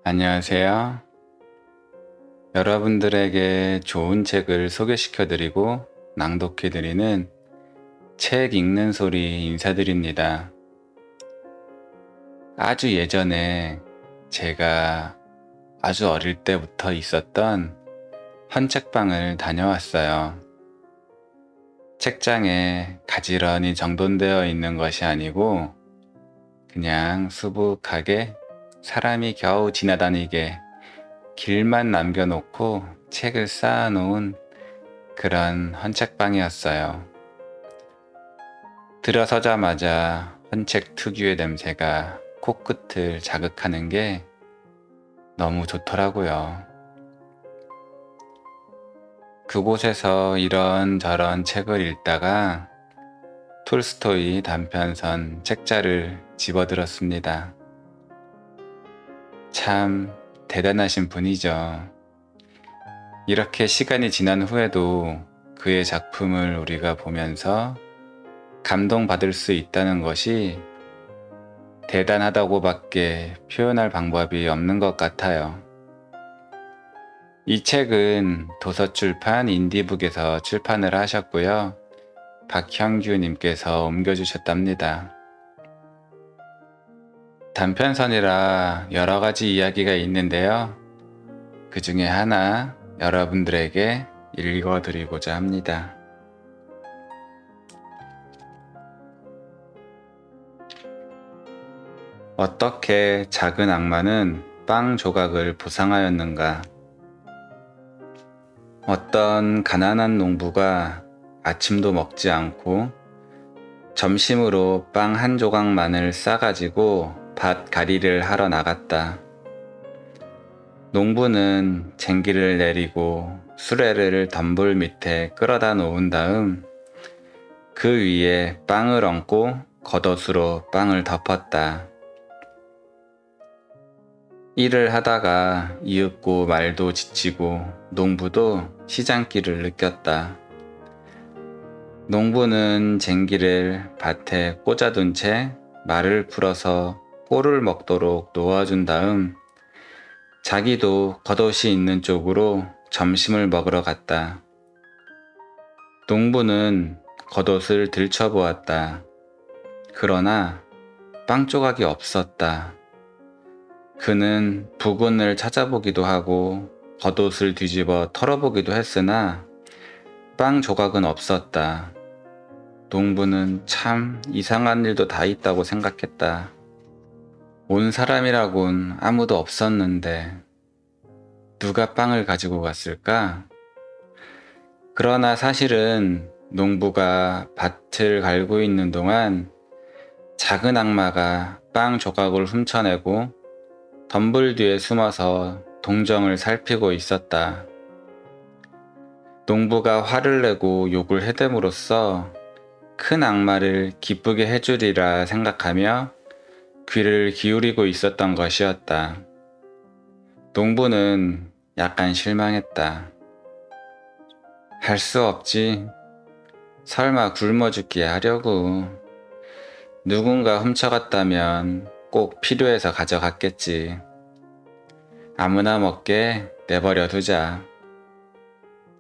안녕하세요. 여러분들에게 좋은 책을 소개시켜드리고 낭독해드리는 책 읽는 소리 인사드립니다. 아주 예전에 제가 아주 어릴 때부터 있었던 헌책방을 다녀왔어요. 책장에 가지런히 정돈되어 있는 것이 아니고 그냥 수북하게 사람이 겨우 지나다니게 길만 남겨놓고 책을 쌓아놓은 그런 헌책방이었어요. 들어서자마자 헌책 특유의 냄새가 코끝을 자극하는 게 너무 좋더라고요. 그곳에서 이런저런 책을 읽다가 톨스토이 단편선 책자를 집어들었습니다. 참 대단하신 분이죠. 이렇게 시간이 지난 후에도 그의 작품을 우리가 보면서 감동받을 수 있다는 것이 대단하다고밖에 표현할 방법이 없는 것 같아요. 이 책은 도서출판 인디북에서 출판을 하셨고요. 박형규님께서 옮겨주셨답니다. 단편선이라 여러 가지 이야기가 있는데요. 그 중에 하나 여러분들에게 읽어드리고자 합니다. 어떻게 작은 악마는 빵 조각을 보상하였는가? 어떤 가난한 농부가 아침도 먹지 않고 점심으로 빵 한 조각만을 싸가지고 밭 가리를 하러 나갔다. 농부는 쟁기를 내리고 수레를 덤불 밑에 끌어다 놓은 다음 그 위에 빵을 얹고 겉옷으로 빵을 덮었다. 일을 하다가 이윽고 말도 지치고 농부도 시장길을 느꼈다. 농부는 쟁기를 밭에 꽂아둔 채 말을 풀어서 꼴을 먹도록 놓아준 다음 자기도 겉옷이 있는 쪽으로 점심을 먹으러 갔다. 농부는 겉옷을 들춰보았다. 그러나 빵 조각이 없었다. 그는 부근을 찾아보기도 하고 겉옷을 뒤집어 털어보기도 했으나 빵 조각은 없었다. 농부는 참 이상한 일도 다 있다고 생각했다. 온 사람이라곤 아무도 없었는데 누가 빵을 가지고 갔을까? 그러나 사실은 농부가 밭을 갈고 있는 동안 작은 악마가 빵 조각을 훔쳐내고 덤불 뒤에 숨어서 동정을 살피고 있었다. 농부가 화를 내고 욕을 해댐으로써 큰 악마를 기쁘게 해주리라 생각하며 귀를 기울이고 있었던 것이었다. 농부는 약간 실망했다. 할 수 없지. 설마 굶어 죽게 하려고. 누군가 훔쳐갔다면 꼭 필요해서 가져갔겠지. 아무나 먹게 내버려 두자.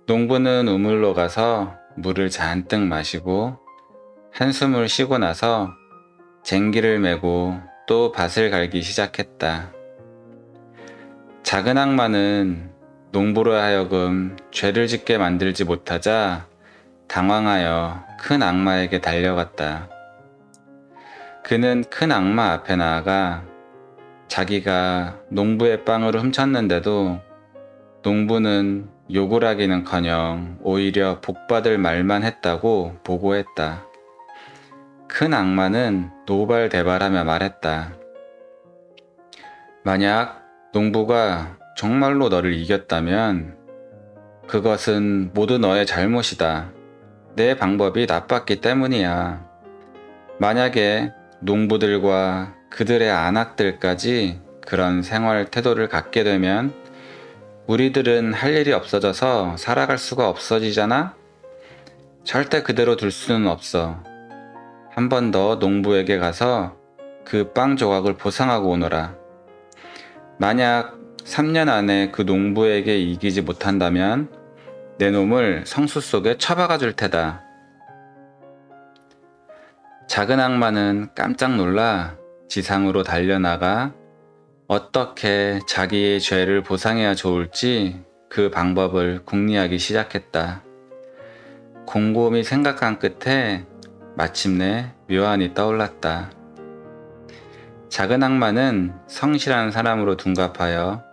농부는 우물로 가서 물을 잔뜩 마시고 한숨을 쉬고 나서 쟁기를 메고 또 밭을 갈기 시작했다. 작은 악마는 농부로 하여금 죄를 짓게 만들지 못하자 당황하여 큰 악마에게 달려갔다. 그는 큰 악마 앞에 나아가 자기가 농부의 빵을 훔쳤는데도 농부는 욕을 하기는커녕 오히려 복받을 말만 했다고 보고했다. 큰 악마는 노발대발하며 말했다. 만약 농부가 정말로 너를 이겼다면 그것은 모두 너의 잘못이다. 내 방법이 나빴기 때문이야. 만약에 농부들과 그들의 안악들까지 그런 생활 태도를 갖게 되면 우리들은 할 일이 없어져서 살아갈 수가 없어지잖아? 절대 그대로 둘 수는 없어. 한 번 더 농부에게 가서 그 빵 조각을 보상하고 오너라. 만약 3년 안에 그 농부에게 이기지 못한다면 내 놈을 성수 속에 처박아 줄 테다. 작은 악마는 깜짝 놀라 지상으로 달려나가 어떻게 자기의 죄를 보상해야 좋을지 그 방법을 궁리하기 시작했다. 곰곰이 생각한 끝에 마침내 묘안이 떠올랐다. 작은 악마는 성실한 사람으로 둔갑하여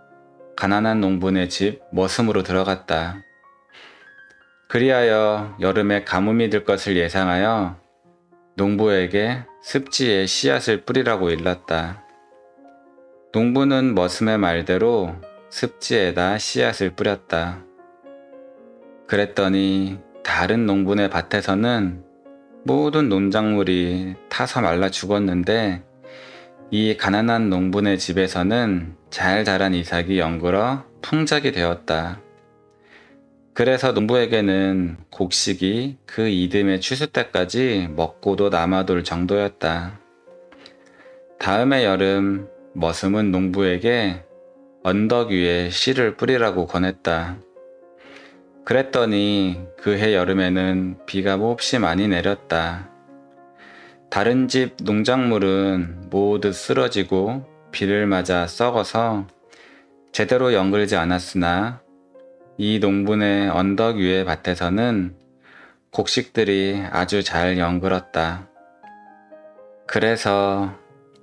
가난한 농부네 집 머슴으로 들어갔다. 그리하여 여름에 가뭄이 들 것을 예상하여 농부에게 습지에 씨앗을 뿌리라고 일렀다. 농부는 머슴의 말대로 습지에다 씨앗을 뿌렸다. 그랬더니 다른 농부네 밭에서는 모든 농작물이 타서 말라 죽었는데 이 가난한 농부네 집에서는 잘 자란 이삭이 연글어 풍작이 되었다. 그래서 농부에게는 곡식이 그 이듬해 추수 때까지 먹고도 남아돌 정도였다. 다음해 여름 머슴은 농부에게 언덕 위에 씨를 뿌리라고 권했다. 그랬더니 그해 여름에는 비가 몹시 많이 내렸다. 다른 집 농작물은 모두 쓰러지고 비를 맞아 썩어서 제대로 연글지 않았으나 이 농부네 언덕 위의 밭에서는 곡식들이 아주 잘 연글었다. 그래서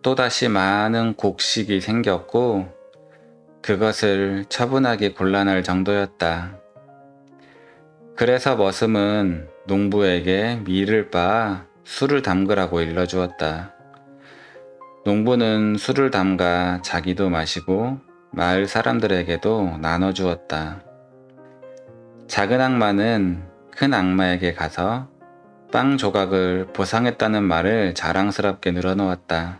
또다시 많은 곡식이 생겼고 그것을 처분하기 곤란할 정도였다. 그래서 머슴은 농부에게 밀을 빻아 술을 담그라고 일러주었다. 농부는 술을 담가 자기도 마시고 마을 사람들에게도 나눠주었다. 작은 악마는 큰 악마에게 가서 빵 조각을 보상했다는 말을 자랑스럽게 늘어놓았다.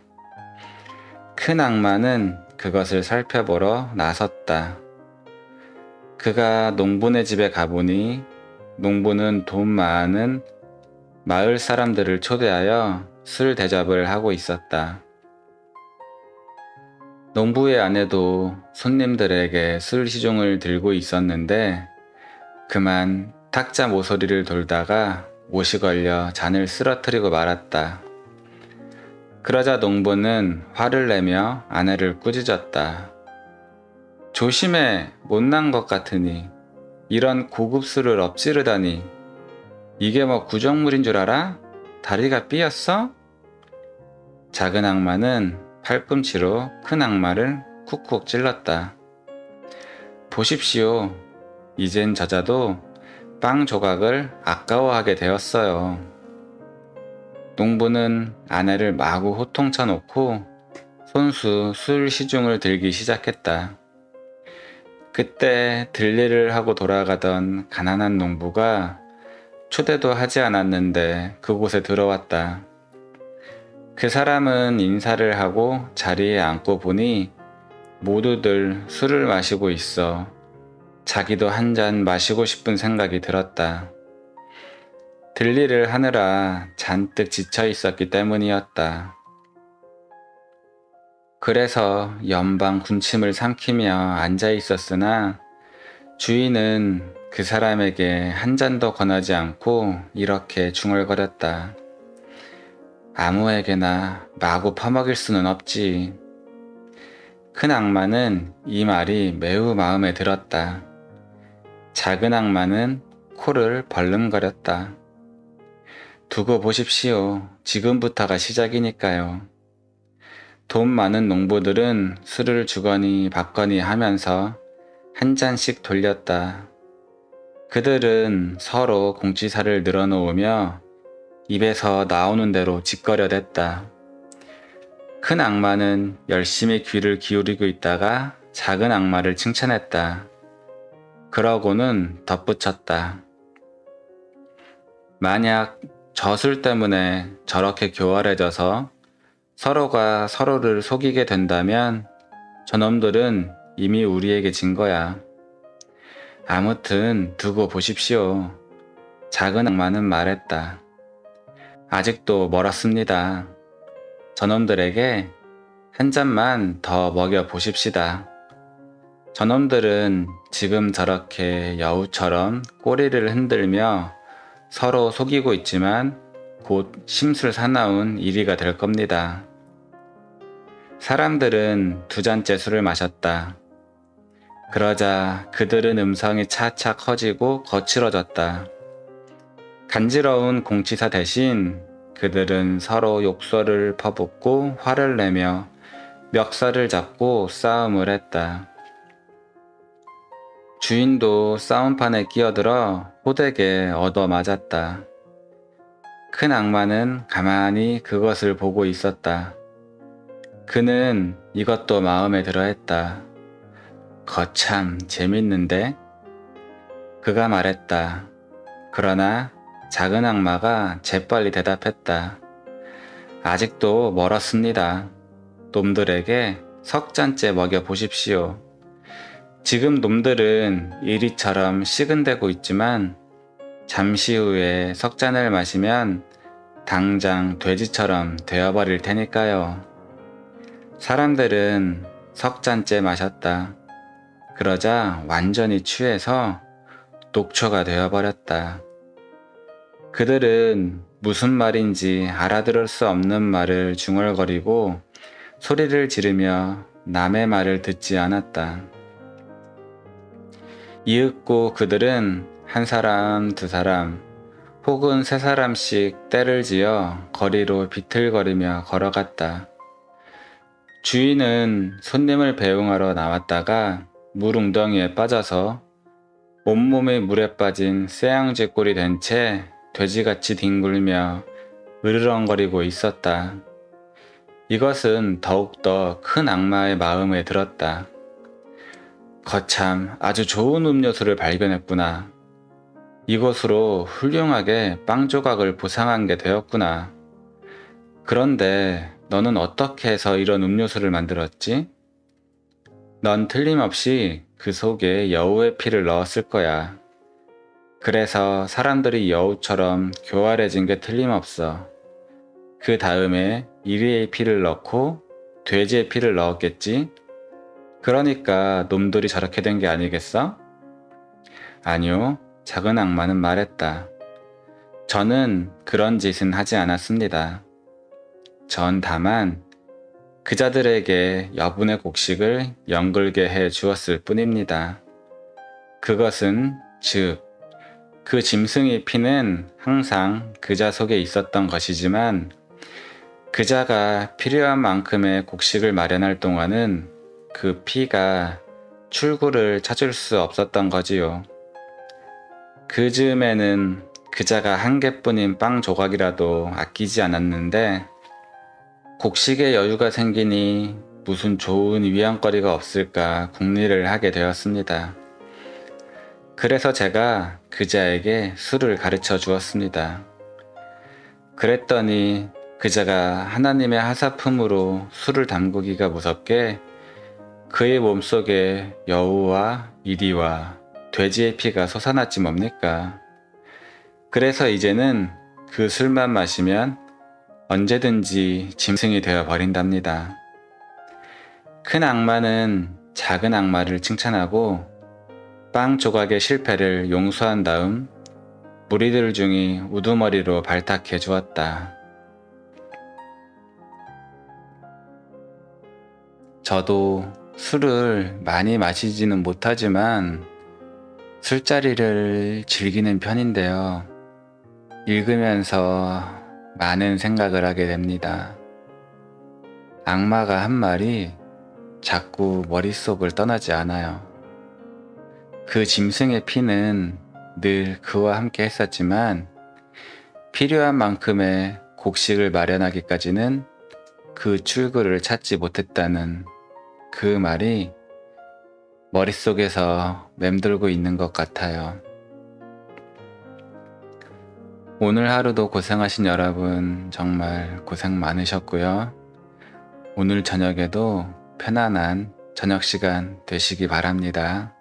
큰 악마는 그것을 살펴보러 나섰다. 그가 농부네 집에 가보니 농부는 돈 많은 마을 사람들을 초대하여 술 대접을 하고 있었다. 농부의 아내도 손님들에게 술 시중을 들고 있었는데 그만 탁자 모서리를 돌다가 못이 걸려 잔을 쓰러뜨리고 말았다. 그러자 농부는 화를 내며 아내를 꾸짖었다. 조심해, 못난 것 같으니 이런 고급 술을 엎지르다니. 이게 뭐 구정물인 줄 알아? 다리가 삐었어? 작은 악마는 팔꿈치로 큰 악마를 쿡쿡 찔렀다. 보십시오. 이젠 저자도 빵 조각을 아까워하게 되었어요. 농부는 아내를 마구 호통쳐 놓고 손수 술 시중을 들기 시작했다. 그때 들일을 하고 돌아가던 가난한 농부가 초대도 하지 않았는데 그곳에 들어왔다. 그 사람은 인사를 하고 자리에 앉고 보니 모두들 술을 마시고 있어 자기도 한 잔 마시고 싶은 생각이 들었다. 들일을 하느라 잔뜩 지쳐 있었기 때문이었다. 그래서 연방 군침을 삼키며 앉아 있었으나 주인은 그 사람에게 한 잔도 권하지 않고 이렇게 중얼거렸다. 아무에게나 마구 퍼먹일 수는 없지. 큰 악마는 이 말이 매우 마음에 들었다. 작은 악마는 코를 벌름거렸다. 두고 보십시오. 지금부터가 시작이니까요. 돈 많은 농부들은 술을 주거니 받거니 하면서 한 잔씩 돌렸다. 그들은 서로 공치사를 늘어놓으며 입에서 나오는 대로 짓거려댔다. 큰 악마는 열심히 귀를 기울이고 있다가 작은 악마를 칭찬했다. 그러고는 덧붙였다. 만약 저술 때문에 저렇게 교활해져서 서로가 서로를 속이게 된다면 저놈들은 이미 우리에게 진 거야. 아무튼 두고 보십시오. 작은 악마는 말했다. 아직도 멀었습니다. 저놈들에게 한 잔만 더 먹여 보십시다. 저놈들은 지금 저렇게 여우처럼 꼬리를 흔들며 서로 속이고 있지만 곧 심술사나운 일이가 될 겁니다. 사람들은 두 잔째 술을 마셨다. 그러자 그들은 음성이 차차 커지고 거칠어졌다. 간지러운 공치사 대신 그들은 서로 욕설을 퍼붓고 화를 내며 멱살을 잡고 싸움을 했다. 주인도 싸움판에 끼어들어 호되게 얻어맞았다. 큰 악마는 가만히 그것을 보고 있었다. 그는 이것도 마음에 들어 했다. 거참 재밌는데? 그가 말했다. 그러나 작은 악마가 재빨리 대답했다. 아직도 멀었습니다. 놈들에게 석 잔째 먹여보십시오. 지금 놈들은 이리처럼 시근대고 있지만 잠시 후에 석 잔을 마시면 당장 돼지처럼 되어버릴 테니까요. 사람들은 석 잔째 마셨다. 그러자 완전히 취해서 녹초가 되어버렸다. 그들은 무슨 말인지 알아들을 수 없는 말을 중얼거리고 소리를 지르며 남의 말을 듣지 않았다. 이윽고 그들은 한 사람, 두 사람, 혹은 세 사람씩 떼를 지어 거리로 비틀거리며 걸어갔다. 주인은 손님을 배웅하러 나왔다가 물 웅덩이에 빠져서 온몸이 물에 빠진 쇠양쥐 꼴이 된 채 돼지같이 뒹굴며 으르렁거리고 있었다. 이것은 더욱더 큰 악마의 마음에 들었다. 거참 아주 좋은 음료수를 발견했구나. 이것으로 훌륭하게 빵 조각을 보상한 게 되었구나. 그런데 너는 어떻게 해서 이런 음료수를 만들었지? 넌 틀림없이 그 속에 여우의 피를 넣었을 거야. 그래서 사람들이 여우처럼 교활해진 게 틀림없어. 그 다음에 이리의 피를 넣고 돼지의 피를 넣었겠지? 그러니까 놈들이 저렇게 된 게 아니겠어? 아니요, 작은 악마는 말했다. 저는 그런 짓은 하지 않았습니다. 전 다만 그자들에게 여분의 곡식을 연글게 해 주었을 뿐입니다. 그것은 즉, 그 짐승의 피는 항상 그자 속에 있었던 것이지만 그자가 필요한 만큼의 곡식을 마련할 동안은 그 피가 출구를 찾을 수 없었던 거지요. 그 즈음에는 그자가 한 개뿐인 빵 조각이라도 아끼지 않았는데 곡식에 여유가 생기니 무슨 좋은 위안거리가 없을까 궁리를 하게 되었습니다. 그래서 제가 그자에게 술을 가르쳐 주었습니다. 그랬더니 그자가 하나님의 하사품으로 술을 담그기가 무섭게 그의 몸속에 여우와 이리와 돼지의 피가 솟아났지 뭡니까? 그래서 이제는 그 술만 마시면 언제든지 짐승이 되어 버린답니다. 큰 악마는 작은 악마를 칭찬하고 빵 조각의 실패를 용서한 다음 무리들 중이 우두머리로 발탁해 주었다. 저도 술을 많이 마시지는 못하지만 술자리를 즐기는 편인데요. 읽으면서 많은 생각을 하게 됩니다. 악마가 한 말이 자꾸 머릿속을 떠나지 않아요. 그 짐승의 피는 늘 그와 함께 했었지만 필요한 만큼의 곡식을 마련하기까지는 그 출구를 찾지 못했다는 그 말이 머릿속에서 맴돌고 있는 것 같아요. 오늘 하루도 고생하신 여러분 정말 고생 많으셨고요. 오늘 저녁에도 편안한 저녁 시간 되시기 바랍니다.